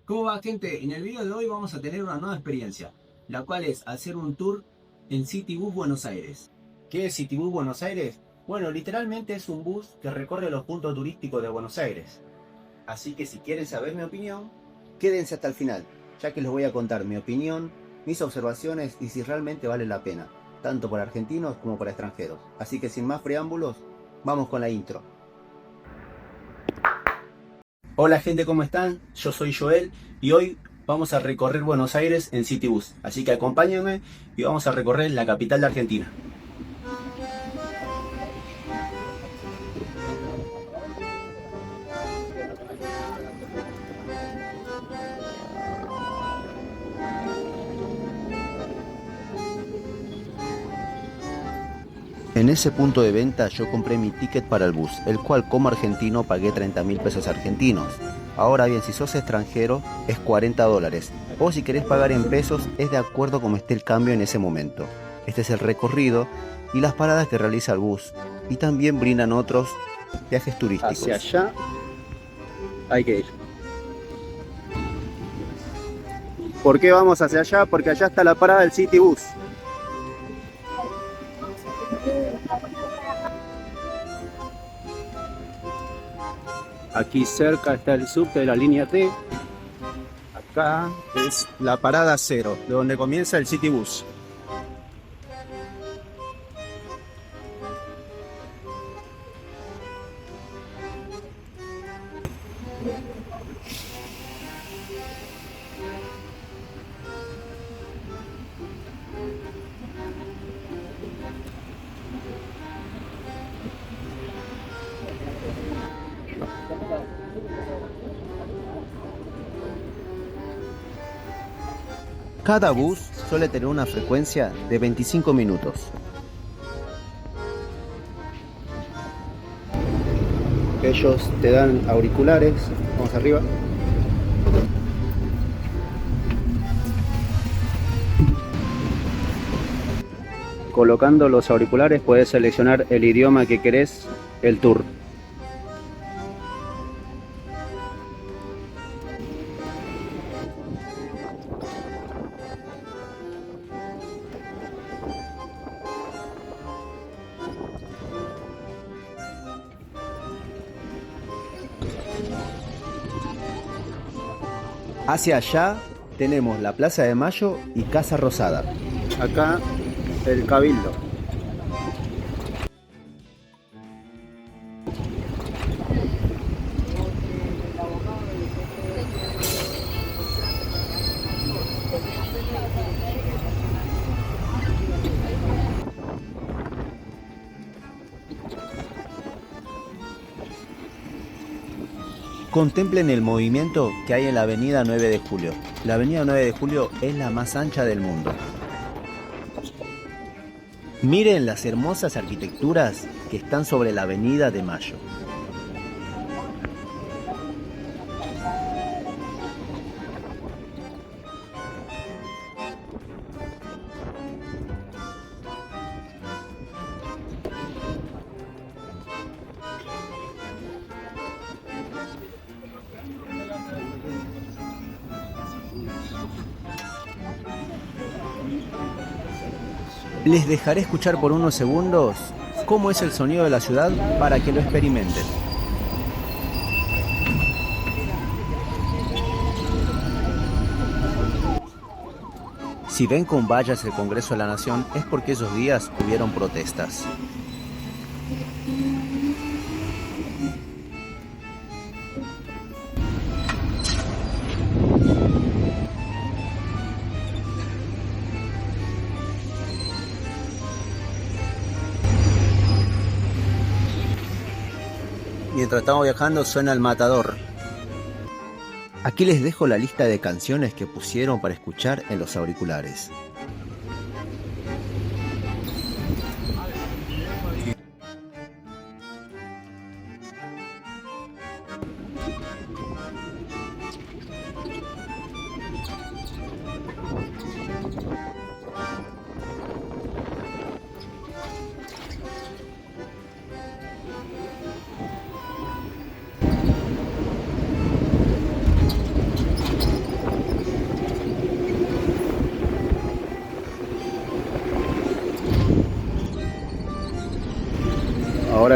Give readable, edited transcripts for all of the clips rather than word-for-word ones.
¿Cómo va, gente? En el video de hoy vamos a tener una nueva experiencia, la cual es hacer un tour en Citibus Buenos Aires. ¿Qué es Citibus Buenos Aires? Bueno, literalmente es un bus que recorre los puntos turísticos de Buenos Aires. Así que si quieren saber mi opinión, quédense hasta el final, ya que les voy a contar mi opinión, mis observaciones y si realmente vale la pena, tanto para argentinos como para extranjeros. Así que sin más preámbulos, vamos con la intro. Hola gente, ¿cómo están? Yo soy Joel y hoy vamos a recorrer Buenos Aires en Citibus. Así que acompáñenme y vamos a recorrer la capital de Argentina. En ese punto de venta yo compré mi ticket para el bus, el cual como argentino pagué 30.000 pesos argentinos. Ahora bien, si sos extranjero es 40 dólares, o si querés pagar en pesos es de acuerdo como esté el cambio en ese momento. Este es el recorrido y las paradas que realiza el bus, y también brindan otros viajes turísticos. Hacia allá hay que ir. ¿Por qué vamos hacia allá? Porque allá está la parada del Citibus. Aquí cerca está el subte de la línea T. Acá es la parada 0, de donde comienza el Citibus. Cada bus suele tener una frecuencia de 25 minutos. Ellos te dan auriculares. Vamos arriba. Colocando los auriculares puedes seleccionar el idioma que querés, el tour. Hacia allá tenemos la Plaza de Mayo y Casa Rosada. Acá el Cabildo. Contemplen el movimiento que hay en la avenida 9 de Julio. La avenida 9 de Julio es la más ancha del mundo. Miren las hermosas arquitecturas que están sobre la avenida de Mayo. Les dejaré escuchar por unos segundos cómo es el sonido de la ciudad para que lo experimenten. Si ven con vallas el Congreso de la Nación es porque esos días hubieron protestas. Mientras estamos viajando suena el Matador. Aquí les dejo la lista de canciones que pusieron para escuchar en los auriculares.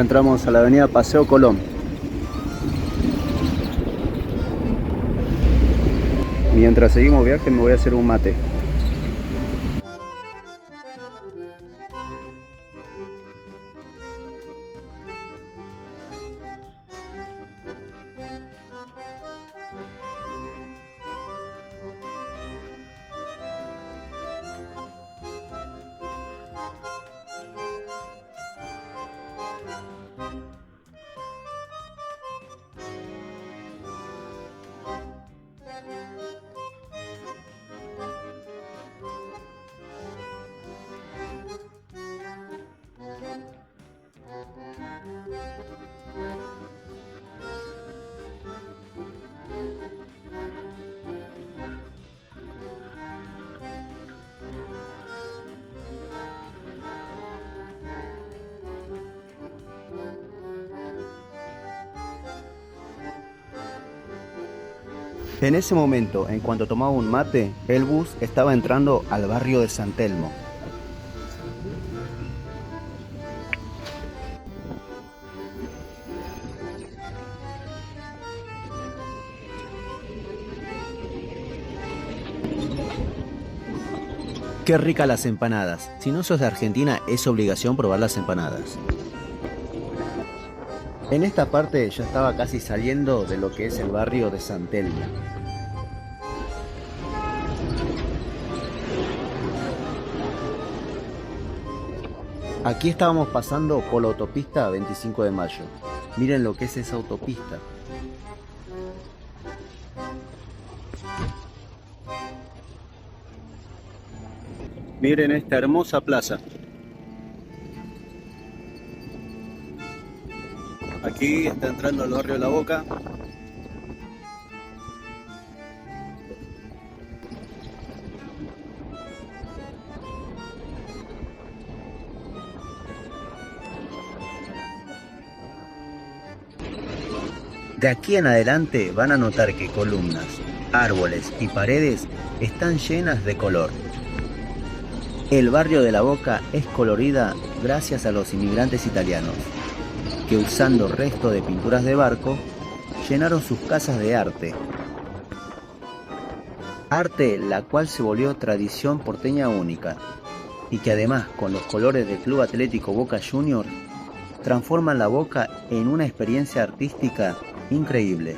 entramos a la avenida Paseo Colón. Mientras seguimos viaje me voy a hacer un mate. En ese momento, en cuanto tomaba un mate, el bus estaba entrando al barrio de San Telmo. Qué ricas las empanadas. Si no sos de Argentina, es obligación probar las empanadas. En esta parte ya estaba casi saliendo de lo que es el barrio de San Telmo. Aquí estábamos pasando por la autopista 25 de Mayo. Miren lo que es esa autopista. Miren esta hermosa plaza. Aquí está entrando el barrio de La Boca. De aquí en adelante van a notar que columnas, árboles y paredes están llenas de color. El barrio de La Boca es colorida gracias a los inmigrantes italianos, que usando restos de pinturas de barco, llenaron sus casas de arte. Arte la cual se volvió tradición porteña única, y que además con los colores del Club Atlético Boca Juniors, transforman La Boca en una experiencia artística increíble.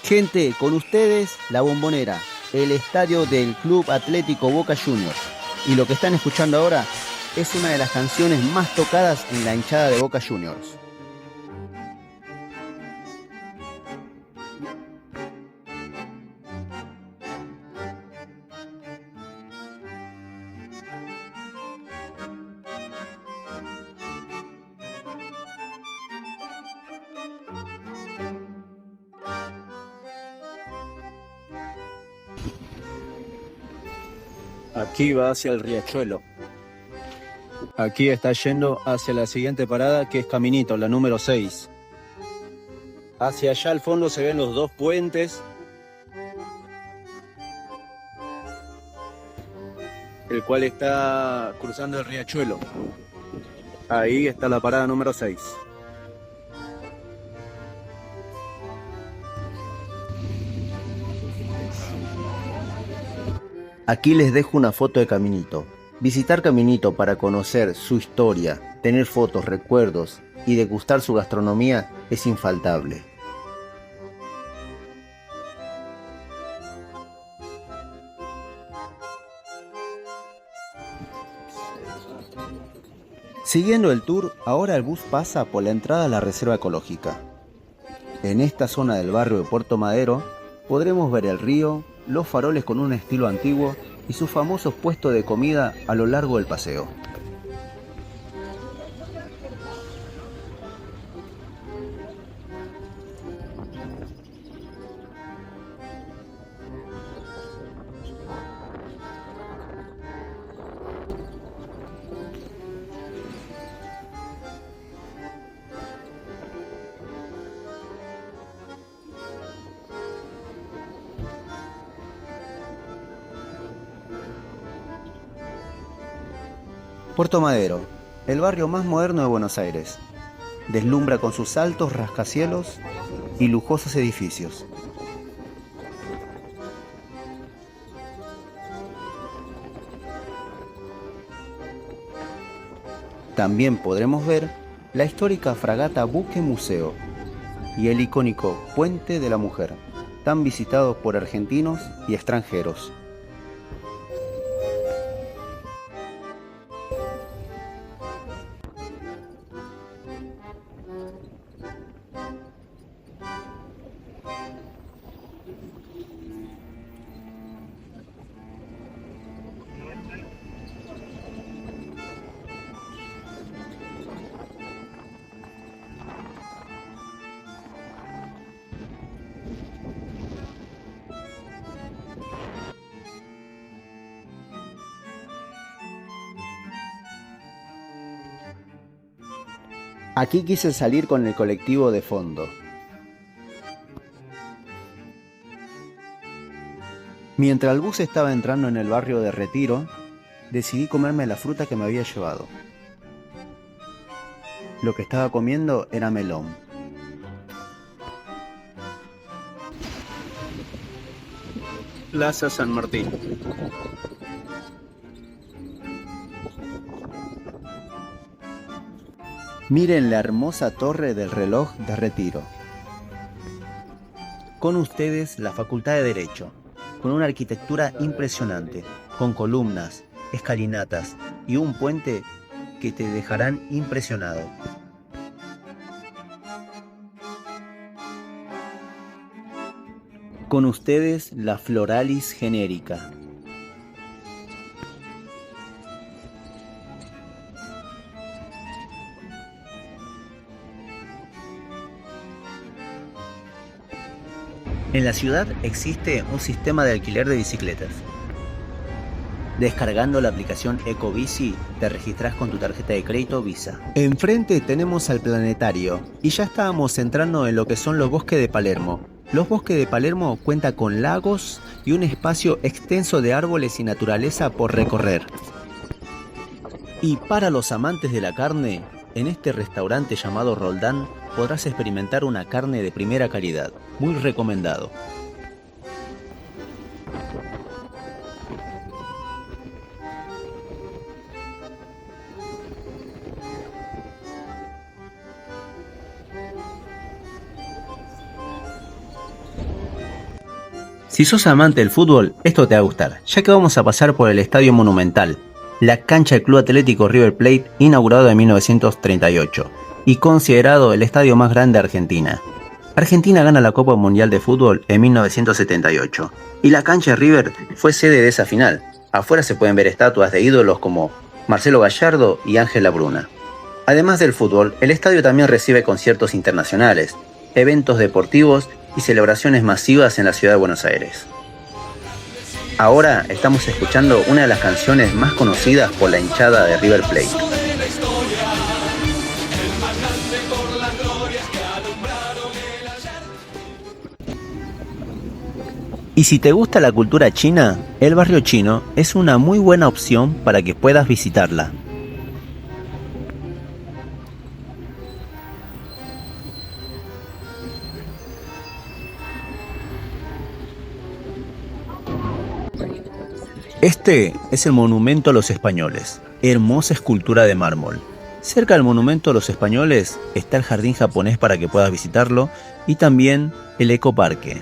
Gente, con ustedes La Bombonera, el estadio del Club Atlético Boca Juniors. Y lo que están escuchando ahora es una de las canciones más tocadas en la hinchada de Boca Juniors. Aquí va hacia el riachuelo. Aquí está yendo hacia la siguiente parada, que es Caminito, la número 6. Hacia allá al fondo se ven los dos puentes, el cual está cruzando el riachuelo. Ahí está la parada número 6. Aquí les dejo una foto de Caminito. Visitar Caminito para conocer su historia, tener fotos, recuerdos y degustar su gastronomía es infaltable. Siguiendo el tour, ahora el bus pasa por la entrada a la reserva ecológica. En esta zona del barrio de Puerto Madero podremos ver el río, los faroles con un estilo antiguo y sus famosos puestos de comida a lo largo del paseo. Puerto Madero, el barrio más moderno de Buenos Aires. Deslumbra con sus altos rascacielos y lujosos edificios. También podremos ver la histórica fragata Buque Museo y el icónico Puente de la Mujer, tan visitados por argentinos y extranjeros. Aquí quise salir con el colectivo de fondo. Mientras el bus estaba entrando en el barrio de Retiro, decidí comerme la fruta que me había llevado. Lo que estaba comiendo era melón. Plaza San Martín. Miren la hermosa torre del reloj de Retiro. Con ustedes la Facultad de Derecho, con una arquitectura impresionante, con columnas, escalinatas y un puente que te dejarán impresionado. Con ustedes la Floralis genérica. En la ciudad existe un sistema de alquiler de bicicletas. Descargando la aplicación Ecobici, te registras con tu tarjeta de crédito Visa. Enfrente tenemos al planetario y ya estábamos entrando en lo que son los bosques de Palermo. Los bosques de Palermo cuentan con lagos y un espacio extenso de árboles y naturaleza por recorrer. Y para los amantes de la carne, en este restaurante llamado Roldán podrás experimentar una carne de primera calidad, muy recomendado. Si sos amante del fútbol, esto te va a gustar, ya que vamos a pasar por el Estadio Monumental, la cancha del Club Atlético River Plate, inaugurado en 1938 y considerado el estadio más grande de Argentina. Argentina gana la Copa Mundial de Fútbol en 1978 y la cancha de River fue sede de esa final. Afuera se pueden ver estatuas de ídolos como Marcelo Gallardo y Ángela Bruna. Además del fútbol, el estadio también recibe conciertos internacionales, eventos deportivos y celebraciones masivas en la ciudad de Buenos Aires. Ahora estamos escuchando una de las canciones más conocidas por la hinchada de River Plate. Y si te gusta la cultura china, el barrio chino es una muy buena opción para que puedas visitarla. Este es el Monumento a los Españoles, hermosa escultura de mármol. Cerca del Monumento a los Españoles está el jardín japonés para que puedas visitarlo y también el ecoparque.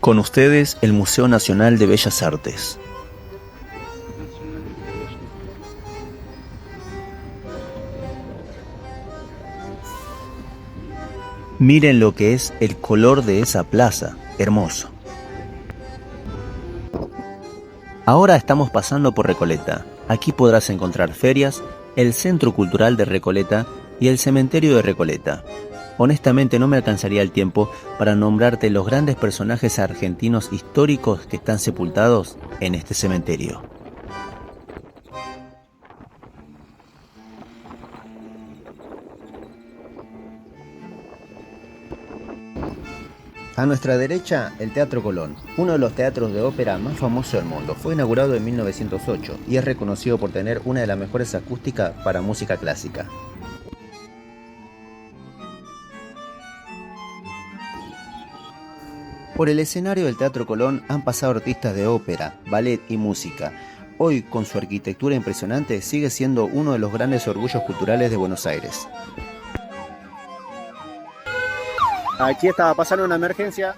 Con ustedes el Museo Nacional de Bellas Artes. Miren lo que es el color de esa plaza, hermoso. Ahora estamos pasando por Recoleta. Aquí podrás encontrar ferias, el Centro Cultural de Recoleta y el Cementerio de Recoleta. Honestamente no me alcanzaría el tiempo para nombrarte los grandes personajes argentinos históricos que están sepultados en este cementerio. A nuestra derecha, el Teatro Colón, uno de los teatros de ópera más famosos del mundo. Fue inaugurado en 1908 y es reconocido por tener una de las mejores acústicas para música clásica. Por el escenario del Teatro Colón han pasado artistas de ópera, ballet y música. Hoy, con su arquitectura impresionante, sigue siendo uno de los grandes orgullos culturales de Buenos Aires. Aquí estaba pasando una emergencia.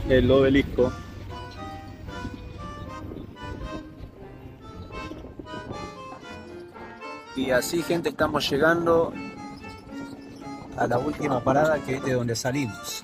El obelisco. Y así, gente, estamos llegando a la última parada, que es de donde salimos.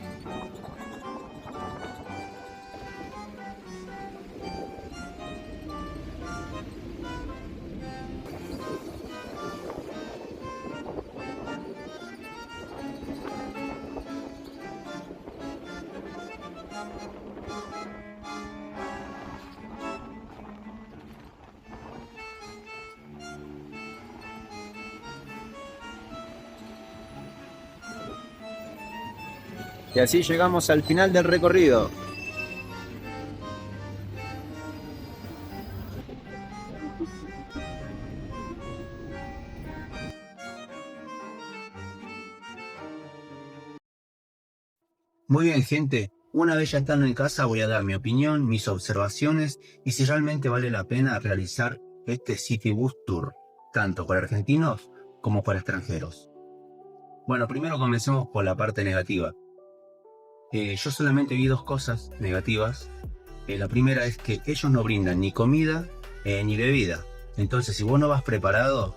Y así llegamos al final del recorrido. Muy bien, gente. Una vez ya estando en casa, voy a dar mi opinión, mis observaciones y si realmente vale la pena realizar este City Bus Tour, tanto para argentinos como para extranjeros. Bueno, primero comencemos por la parte negativa. Yo solamente vi dos cosas negativas. La primera es que ellos no brindan ni comida ni bebida. Entonces, si vos no vas preparado,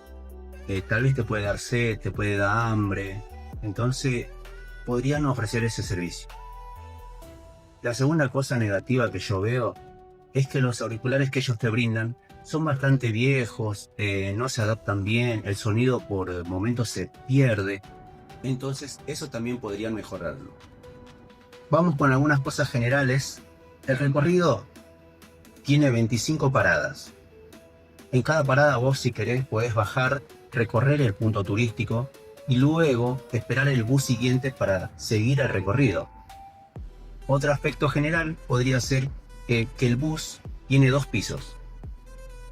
tal vez te puede dar sed, te puede dar hambre. Entonces, podrían no ofrecer ese servicio. La segunda cosa negativa que yo veo es que los auriculares que ellos te brindan son bastante viejos, no se adaptan bien, el sonido por momentos se pierde. Entonces, eso también podrían mejorarlo. Vamos con algunas cosas generales. El recorrido tiene 25 paradas. En cada parada vos, si querés, podés bajar, recorrer el punto turístico y luego esperar el bus siguiente para seguir el recorrido. Otro aspecto general podría ser que el bus tiene dos pisos.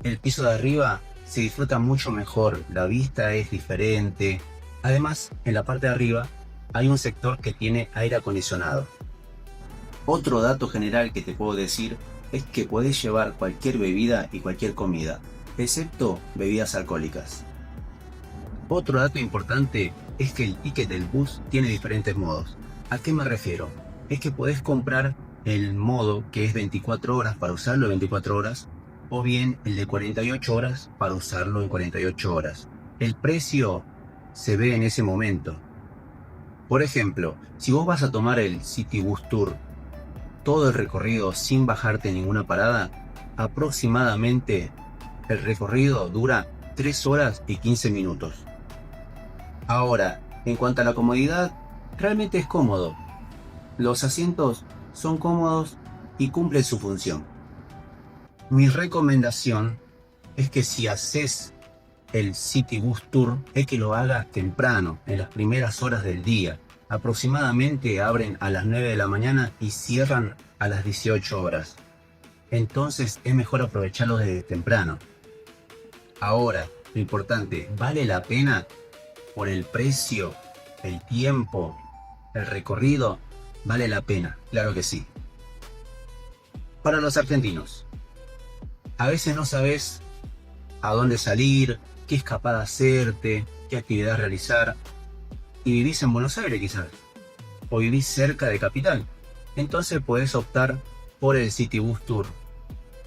El piso de arriba se disfruta mucho mejor, la vista es diferente. Además, en la parte de arriba hay un sector que tiene aire acondicionado. Otro dato general que te puedo decir es que podés llevar cualquier bebida y cualquier comida, excepto bebidas alcohólicas. Otro dato importante es que el ticket del bus tiene diferentes modos. ¿A qué me refiero? Es que podés comprar el modo que es 24 horas para usarlo en 24 horas, o bien el de 48 horas para usarlo en 48 horas. El precio se ve en ese momento. Por ejemplo, si vos vas a tomar el City Bus Tour, todo el recorrido sin bajarte en ninguna parada, aproximadamente el recorrido dura 3 horas y 15 minutos. Ahora, en cuanto a la comodidad, realmente es cómodo. Los asientos son cómodos y cumplen su función. Mi recomendación es que si haces el City Bus Tour, es que lo hagas temprano, en las primeras horas del día. Aproximadamente abren a las 9 de la mañana y cierran a las 18 horas. Entonces es mejor aprovecharlo desde temprano. Ahora, lo importante, ¿vale la pena por el precio, el tiempo, el recorrido? Vale la pena, claro que sí. Para los argentinos, a veces no sabes a dónde salir, qué escapada hacerte, qué actividad realizar, y vivís en Buenos Aires quizás, o vivís cerca de Capital. Entonces podés optar por el City Bus Tour,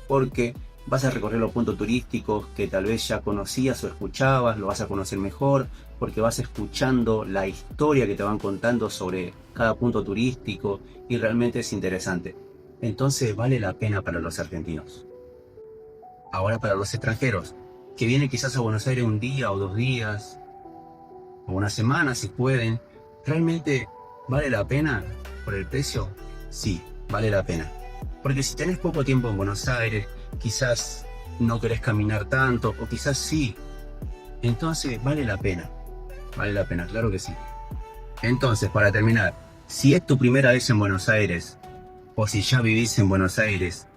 porque vas a recorrer los puntos turísticos que tal vez ya conocías o escuchabas, lo vas a conocer mejor, porque vas escuchando la historia que te van contando sobre cada punto turístico y realmente es interesante. Entonces vale la pena para los argentinos. Ahora para los extranjeros, que vienen quizás a Buenos Aires un día o 2 días, o una semana si pueden, ¿realmente vale la pena por el precio? Sí, vale la pena. Porque si tenés poco tiempo en Buenos Aires, quizás no querés caminar tanto, o quizás sí, entonces vale la pena, claro que sí. Entonces, para terminar, si es tu primera vez en Buenos Aires, o si ya vivís en Buenos Aires,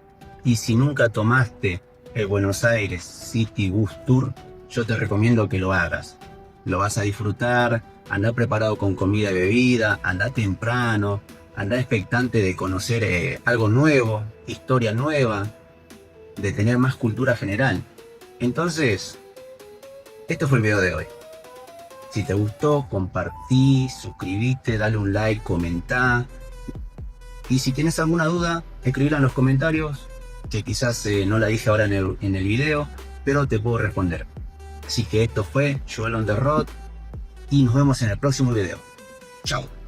y si nunca tomaste el Buenos Aires City Bus Tour, yo te recomiendo que lo hagas. Lo vas a disfrutar, andá preparado con comida y bebida, andá temprano, andá expectante de conocer algo nuevo, historia nueva, de tener más cultura general. Entonces, esto fue el video de hoy. Si te gustó, compartí, suscribite, dale un like, comentá. Y si tienes alguna duda, escribila en los comentarios, que quizás no la dije ahora en el video, pero te puedo responder. Así que esto fue Joel on the Road y nos vemos en el próximo video. Chao.